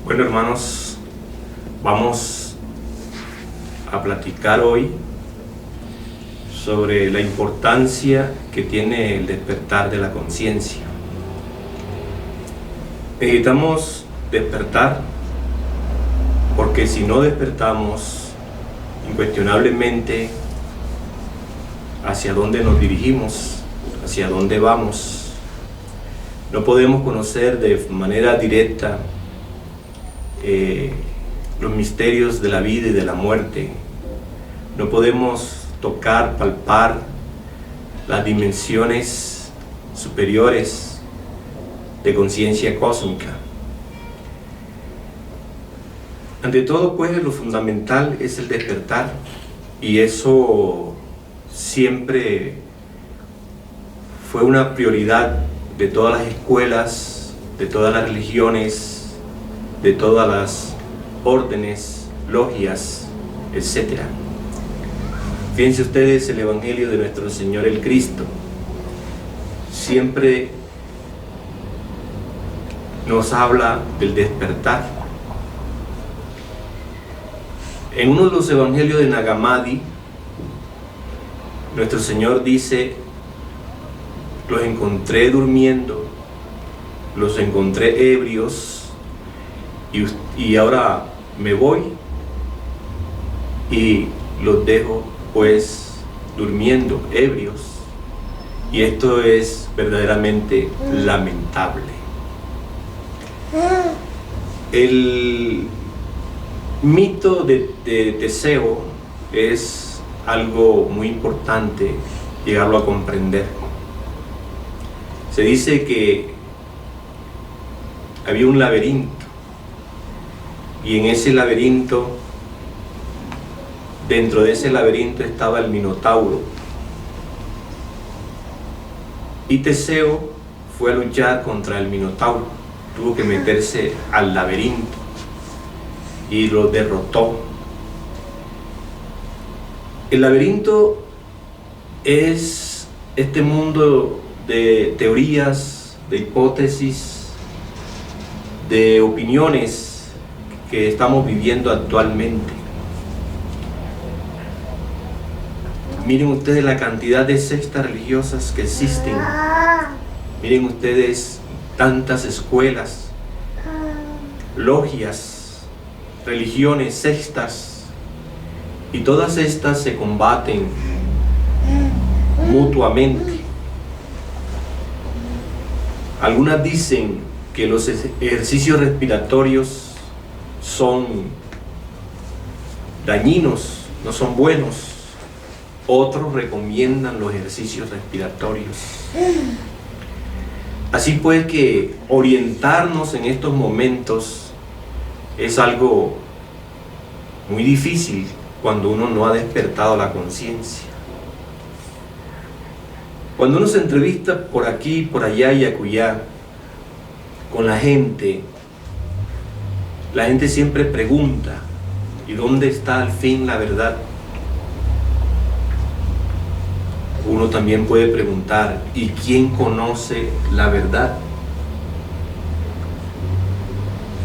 Bueno, hermanos, vamos a platicar hoy sobre la importancia que tiene el despertar de la conciencia. Necesitamos despertar porque si no despertamos, incuestionablemente, hacia dónde nos dirigimos, hacia dónde vamos. No podemos conocer de manera directa los misterios de la vida y de la muerte. No podemos tocar, palpar las dimensiones superiores de conciencia cósmica. Ante todo, pues, lo fundamental es el despertar, y eso siempre fue una prioridad de todas las escuelas, de todas las religiones, de todas las órdenes, logias, etc. Fíjense ustedes el Evangelio de nuestro Señor el Cristo. Siempre nos habla del despertar. En uno de los Evangelios de Nag Hammadi, nuestro Señor dice: los encontré durmiendo, los encontré ebrios, y ahora me voy y los dejo pues durmiendo, ebrios. Y esto es verdaderamente lamentable. El mito de Teseo es algo muy importante llegarlo a comprender. Se dice que había un laberinto, y en ese laberinto, dentro de ese laberinto estaba el Minotauro. Y Teseo fue a luchar contra el Minotauro. Tuvo que meterse al laberinto y lo derrotó. El laberinto es este mundo de teorías, de hipótesis, de opiniones que estamos viviendo actualmente. Miren ustedes la cantidad de sectas religiosas que existen. Miren ustedes tantas escuelas, logias, religiones, sectas, y todas estas se combaten mutuamente. Algunas dicen que los ejercicios respiratorios son dañinos, no son buenos. Otros recomiendan los ejercicios respiratorios. Así pues, que orientarnos en estos momentos es algo muy difícil cuando uno no ha despertado la conciencia. Cuando uno se entrevista por aquí, por allá y acullá con la gente siempre pregunta: ¿y dónde está al fin la verdad? Uno también puede preguntar: ¿y quién conoce la verdad?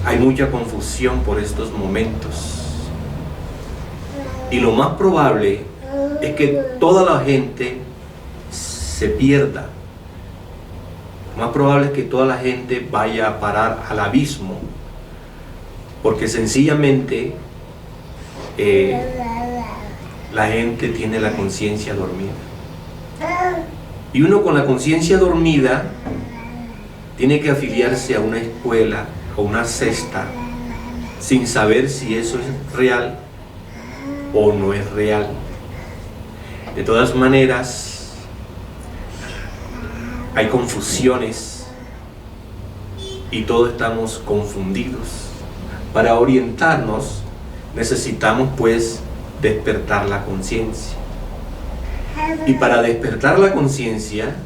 Hay mucha confusión por estos momentos, y lo más probable es que toda la gente se pierda. Lo más probable es que toda la gente vaya a parar al abismo, porque sencillamente la gente tiene la conciencia dormida. Y uno con la conciencia dormida tiene que afiliarse a una escuela o una secta sin saber si eso es real o no es real. De todas maneras, hay confusiones y todos estamos confundidos. Para orientarnos necesitamos pues despertar la conciencia. Y para despertar la conciencia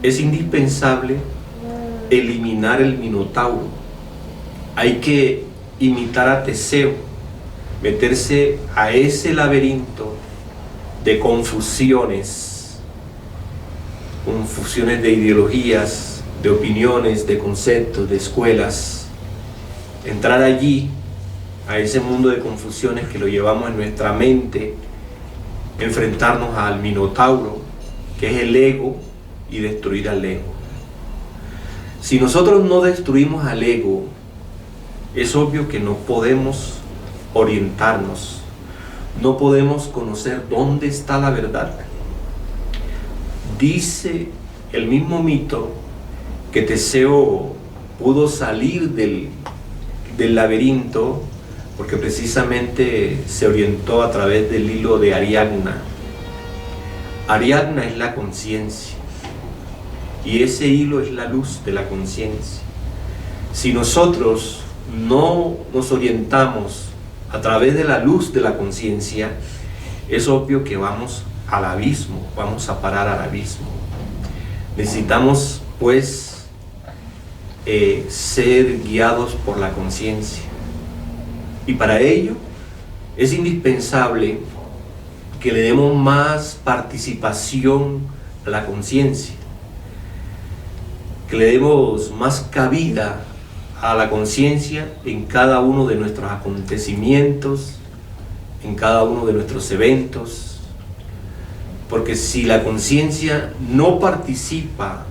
es indispensable eliminar el Minotauro. Hay que imitar a Teseo, meterse a ese laberinto de confusiones de ideologías, de opiniones, de conceptos, de escuelas, entrar allí, a ese mundo de confusiones que lo llevamos en nuestra mente, enfrentarnos al Minotauro, que es el ego, y destruir al ego. Si nosotros no destruimos al ego, es obvio que no podemos orientarnos, no podemos conocer dónde está la verdad. Dice el mismo mito que Teseo pudo salir del laberinto porque precisamente se orientó a través del hilo de Ariadna. Ariadna es la conciencia y ese hilo es la luz de la conciencia. Si nosotros no nos orientamos a través de la luz de la conciencia, es obvio que vamos al abismo, vamos a parar al abismo. Necesitamos pues ser guiados por la conciencia, y para ello es indispensable que le demos más participación a la conciencia, que le demos más cabida a la conciencia en cada uno de nuestros acontecimientos, en cada uno de nuestros eventos. Porque si la conciencia no participa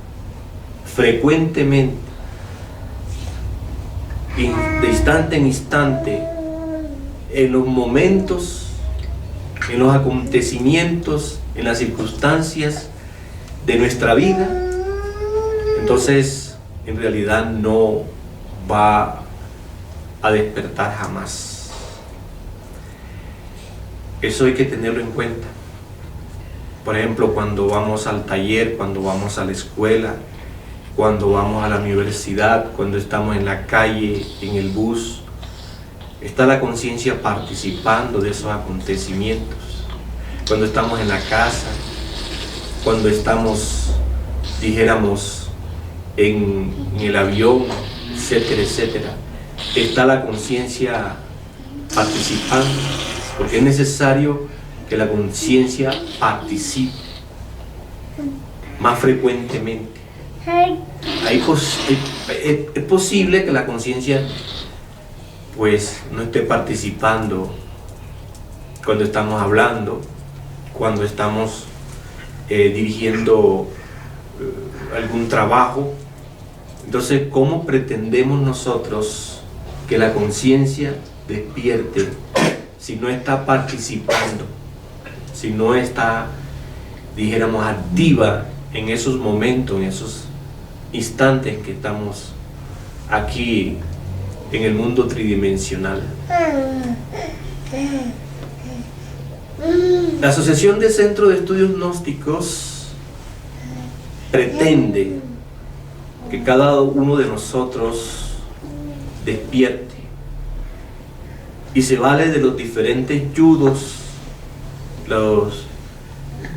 frecuentemente, de instante en instante, en los momentos, en los acontecimientos, en las circunstancias de nuestra vida, entonces en realidad no va a despertar jamás. Eso hay que tenerlo en cuenta. Por ejemplo, cuando vamos al taller, cuando vamos a la escuela, cuando vamos a la universidad, cuando estamos en la calle, en el bus, está la conciencia participando de esos acontecimientos. Cuando estamos en la casa, cuando estamos, dijéramos, en el avión, etcétera, etcétera, está la conciencia participando, porque es necesario que la conciencia participe más frecuentemente. Es posible que la conciencia pues no esté participando cuando estamos hablando, cuando estamos dirigiendo algún trabajo. Entonces, ¿cómo pretendemos nosotros que la conciencia despierte si no está participando, si no está, dijéramos, activa en esos momentos, en esos instantes que estamos aquí en el mundo tridimensional? La Asociación de Centro de Estudios Gnósticos pretende que cada uno de nosotros despierte y se vale de los diferentes yudos,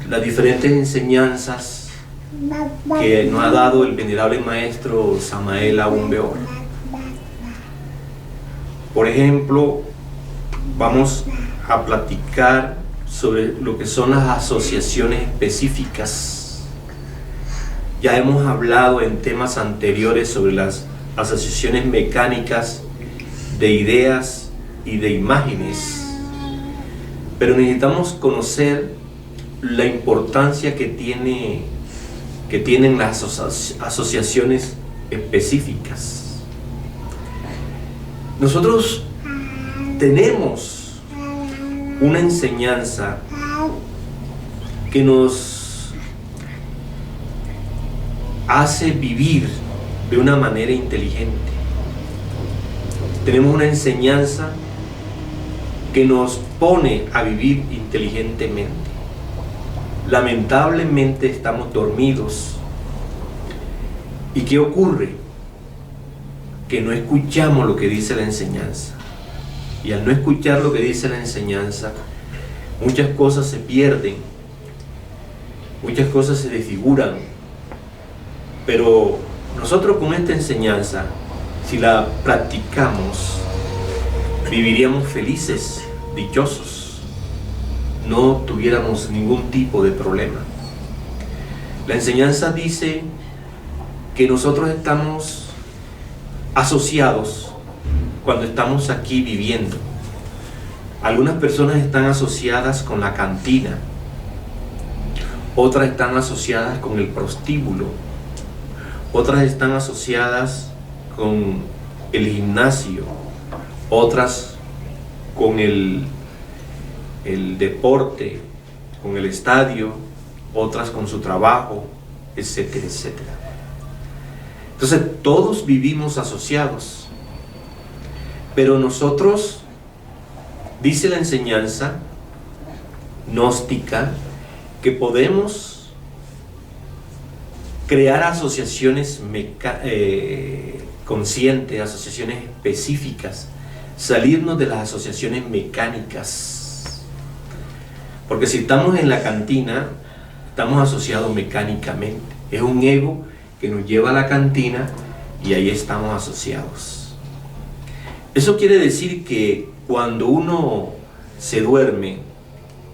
las diferentes enseñanzas que nos ha dado el venerable maestro Samael Aún Weor. Por ejemplo, vamos a platicar sobre lo que son las asociaciones específicas. Ya hemos hablado en temas anteriores sobre las asociaciones mecánicas de ideas y de imágenes, pero necesitamos conocer la importancia que tienen las asociaciones específicas. Nosotros tenemos una enseñanza que nos hace vivir de una manera inteligente. Tenemos una enseñanza que nos pone a vivir inteligentemente. Lamentablemente estamos dormidos. ¿Y qué ocurre? Que no escuchamos lo que dice la enseñanza. Y al no escuchar lo que dice la enseñanza, muchas cosas se pierden, muchas cosas se desfiguran. Pero nosotros con esta enseñanza, si la practicamos, viviríamos felices, dichosos, no tuviéramos ningún tipo de problema. La enseñanza dice que nosotros estamos asociados cuando estamos aquí viviendo. Algunas personas están asociadas con la cantina, otras están asociadas con el prostíbulo, otras están asociadas con el gimnasio, otras con el deporte, con el estadio, otras con su trabajo, etcétera, etcétera. Entonces todos vivimos asociados, pero nosotros, dice la enseñanza gnóstica, que podemos crear asociaciones conscientes, asociaciones específicas, salirnos de las asociaciones mecánicas. Porque si estamos en la cantina, estamos asociados mecánicamente. Es un ego que nos lleva a la cantina y ahí estamos asociados. Eso quiere decir que cuando uno se duerme,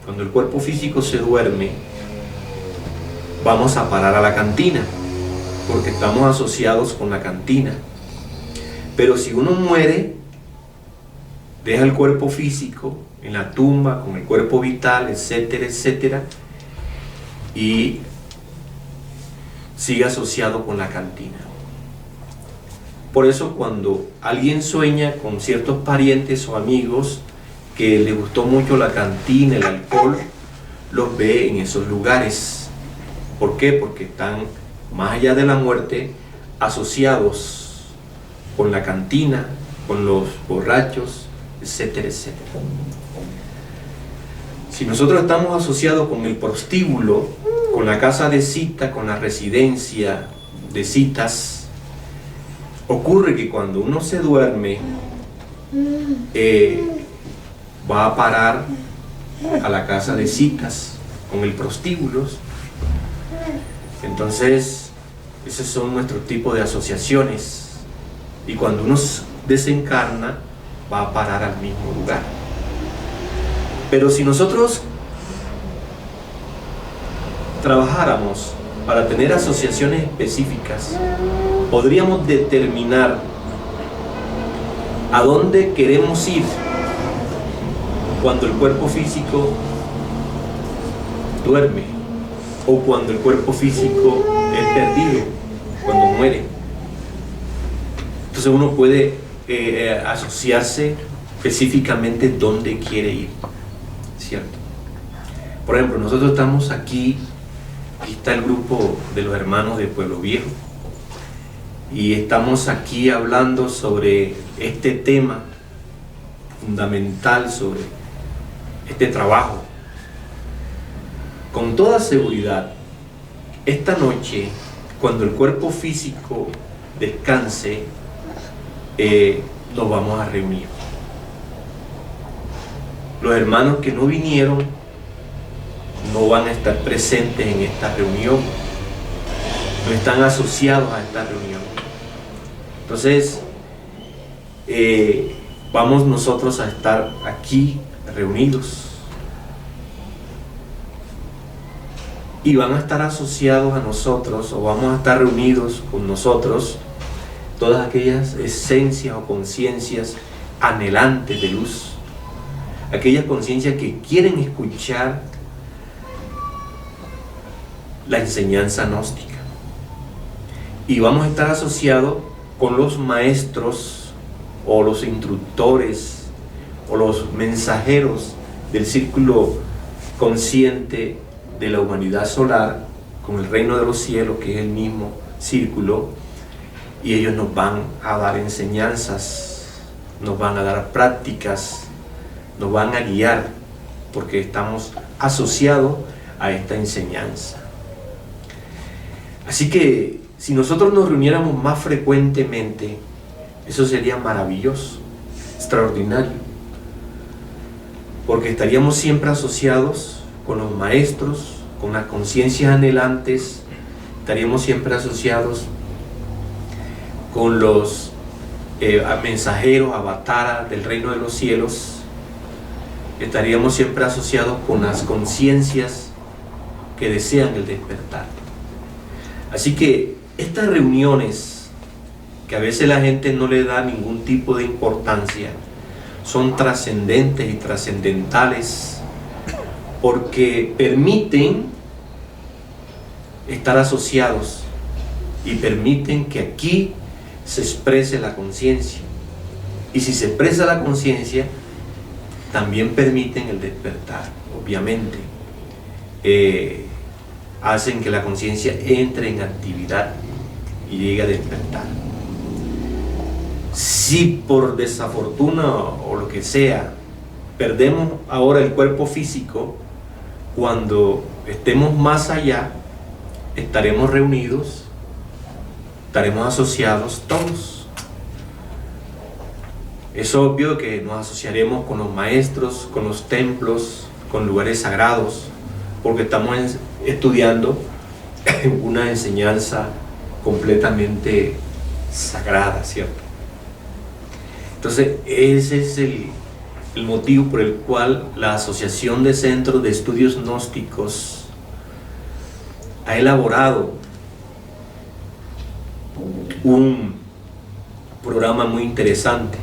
cuando el cuerpo físico se duerme, vamos a parar a la cantina, porque estamos asociados con la cantina. Pero si uno muere, deja el cuerpo físico en la tumba, con el cuerpo vital, etcétera, etcétera, y sigue asociado con la cantina. Por eso cuando alguien sueña con ciertos parientes o amigos que les gustó mucho la cantina, el alcohol, los ve en esos lugares. ¿Por qué? Porque están más allá de la muerte asociados con la cantina, con los borrachos, etcétera, etcétera. Si nosotros estamos asociados con el prostíbulo, con la casa de cita, con la residencia de citas, ocurre que cuando uno se duerme, va a parar a la casa de citas con el prostíbulo. Entonces, esos son nuestros tipos de asociaciones. Y cuando uno desencarna, va a parar al mismo lugar. Pero si nosotros trabajáramos para tener asociaciones específicas, podríamos determinar a dónde queremos ir cuando el cuerpo físico duerme o cuando el cuerpo físico es perdido, cuando muere. Entonces uno puede asociarse específicamente dónde quiere ir, ¿cierto? Por ejemplo, nosotros estamos aquí está el grupo de los hermanos de Pueblo Viejo y estamos aquí hablando sobre este tema fundamental, sobre este trabajo. Con toda seguridad, esta noche, cuando el cuerpo físico descanse, nos vamos a reunir. Los hermanos que no vinieron no van a estar presentes en esta reunión, no están asociados a esta reunión. Entonces, vamos nosotros a estar aquí reunidos y van a estar asociados a nosotros, o vamos a estar reunidos con nosotros todas aquellas esencias o conciencias anhelantes de luz, aquellas conciencias que quieren escuchar la enseñanza gnóstica, y vamos a estar asociados con los maestros o los instructores o los mensajeros del círculo consciente de la humanidad solar, con el reino de los cielos, que es el mismo círculo, y ellos nos van a dar enseñanzas, nos van a dar prácticas, nos van a guiar, porque estamos asociados a esta enseñanza. Así que si nosotros nos reuniéramos más frecuentemente, eso sería maravilloso, extraordinario, porque estaríamos siempre asociados con los maestros, con las conciencias anhelantes, estaríamos siempre asociados con los mensajeros, avataras del reino de los cielos, estaríamos siempre asociados con las conciencias que desean el despertar. Así que estas reuniones que a veces la gente no le da ningún tipo de importancia, son trascendentes y trascendentales porque permiten estar asociados y permiten que aquí se exprese la conciencia. Y si se expresa la conciencia, también permiten el despertar, obviamente. Hacen que la conciencia entre en actividad y llegue a despertar. Si por desafortuna o lo que sea, perdemos ahora el cuerpo físico, cuando estemos más allá, estaremos reunidos, estaremos asociados todos. Es obvio que nos asociaremos con los maestros, con los templos, con lugares sagrados, porque estamos estudiando una enseñanza completamente sagrada, ¿cierto? Entonces, ese es el motivo por el cual la Asociación de Centros de Estudios Gnósticos ha elaborado un programa muy interesante.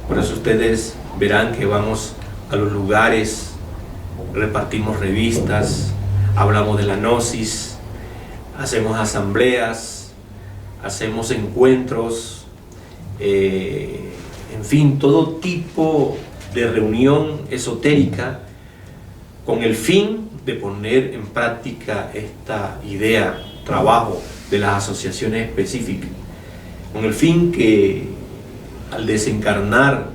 Por eso ustedes verán que vamos a los lugares, repartimos revistas, hablamos de la gnosis, hacemos asambleas, hacemos encuentros, en fin, todo tipo de reunión esotérica con el fin de poner en práctica esta idea, trabajo de las asociaciones específicas, con el fin que al desencarnar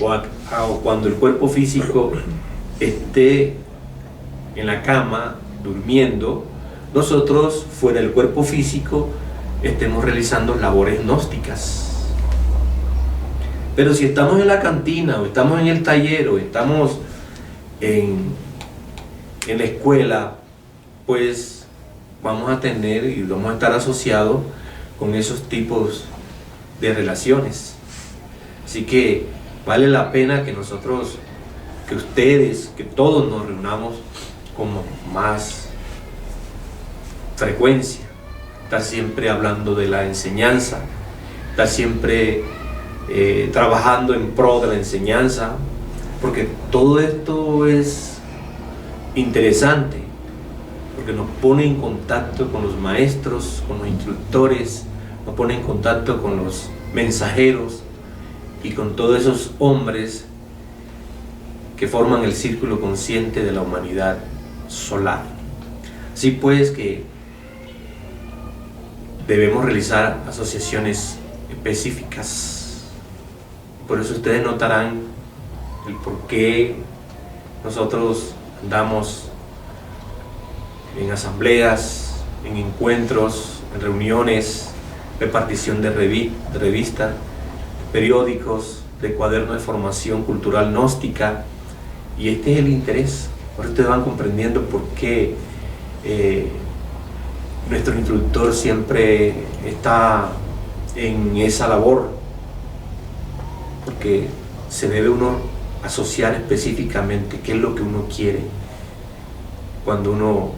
o cuando el cuerpo físico esté en la cama durmiendo, nosotros fuera del cuerpo físico estemos realizando labores gnósticas. Pero si estamos en la cantina, o estamos en el taller, o estamos en la escuela, pues vamos a tener y vamos a estar asociados con esos tipos de relaciones. Así que vale la pena que nosotros, que ustedes, que todos nos reunamos con más frecuencia, estar siempre hablando de la enseñanza, estar siempre trabajando en pro de la enseñanza, porque todo esto es interesante, porque nos pone en contacto con los maestros, con los instructores, nos pone en contacto con los mensajeros y con todos esos hombres que forman el círculo consciente de la humanidad solar. Así pues que debemos realizar asociaciones específicas. Por eso ustedes notarán el por qué nosotros andamos en asambleas, en encuentros, en reuniones, repartición de revistas, periódicos, de cuadernos de formación cultural gnóstica, y este es el interés. Ahora ustedes van comprendiendo por qué nuestro instructor siempre está en esa labor, porque se debe uno asociar específicamente qué es lo que uno quiere cuando uno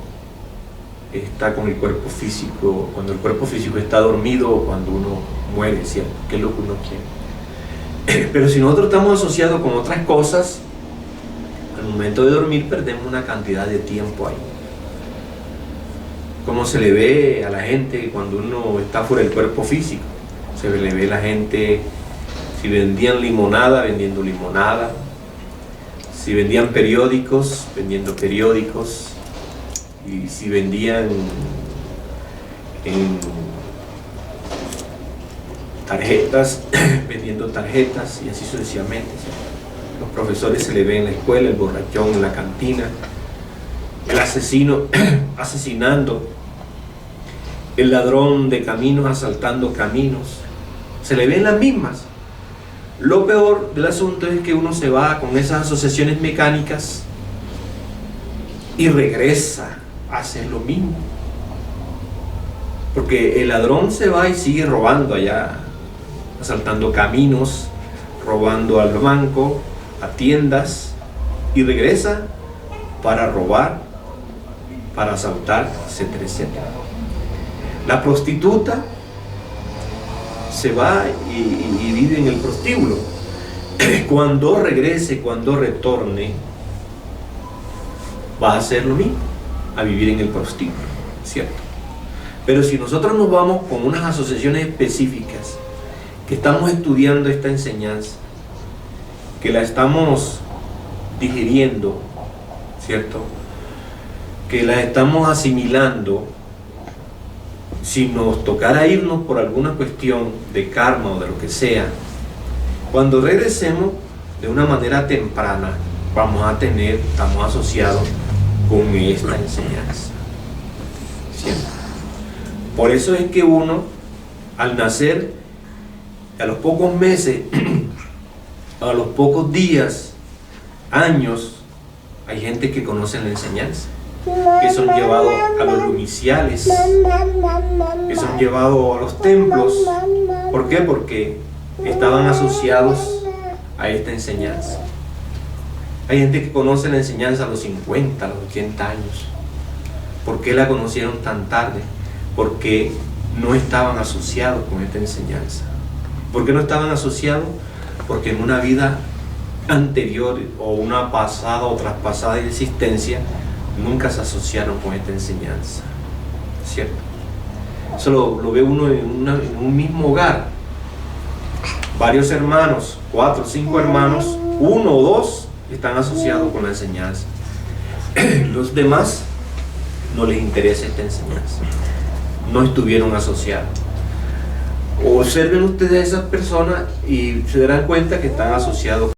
está con el cuerpo físico, cuando el cuerpo físico está dormido o cuando uno muere, ¿cierto? ¿Qué es lo que uno quiere? Pero si nosotros estamos asociados con otras cosas, al momento de dormir perdemos una cantidad de tiempo ahí. ¿Cómo se le ve a la gente cuando uno está fuera del cuerpo físico? Se le ve a la gente, si vendían limonada, vendiendo limonada, si vendían periódicos, vendiendo periódicos, y si vendían en tarjetas, vendiendo tarjetas, y así sucesivamente. Los profesores se le ven en la escuela, el borrachón en la cantina, el asesino asesinando, el ladrón de caminos asaltando caminos, se le ven las mismas. Lo peor del asunto es que uno se va con esas asociaciones mecánicas y regresa a hacer lo mismo, porque el ladrón se va y sigue robando allá, asaltando caminos, robando al banco, a tiendas, y regresa para robar, para asaltar, etcétera, etcétera. La prostituta se va y vive en el prostíbulo. Cuando regrese, cuando retorne, va a hacer lo mismo, a vivir en el prostíbulo, ¿cierto? Pero si nosotros nos vamos con unas asociaciones específicas, que estamos estudiando esta enseñanza, que la estamos digiriendo, ¿cierto? Que la estamos asimilando, si nos tocara irnos por alguna cuestión de karma o de lo que sea, cuando regresemos de una manera temprana, estamos asociados con esta enseñanza, ¿cierto? Por eso es que uno, al nacer, a los pocos meses, a los pocos días, años, hay gente que conoce la enseñanza, que son llevados a los lumiciales, que son llevados a los templos. ¿Por qué? Porque estaban asociados a esta enseñanza. Hay gente que conoce la enseñanza a los 50, a los 80 años. ¿Por qué la conocieron tan tarde? Porque no estaban asociados con esta enseñanza. ¿Por qué no estaban asociados? Porque en una vida anterior o una pasada o traspasada existencia nunca se asociaron con esta enseñanza, ¿cierto? Eso lo ve uno en un mismo hogar. Varios hermanos, 4 o 5 hermanos, 1 o 2 están asociados con la enseñanza. Los demás no les interesa esta enseñanza, no estuvieron asociados. Observen ustedes a esas personas y se darán cuenta que están asociados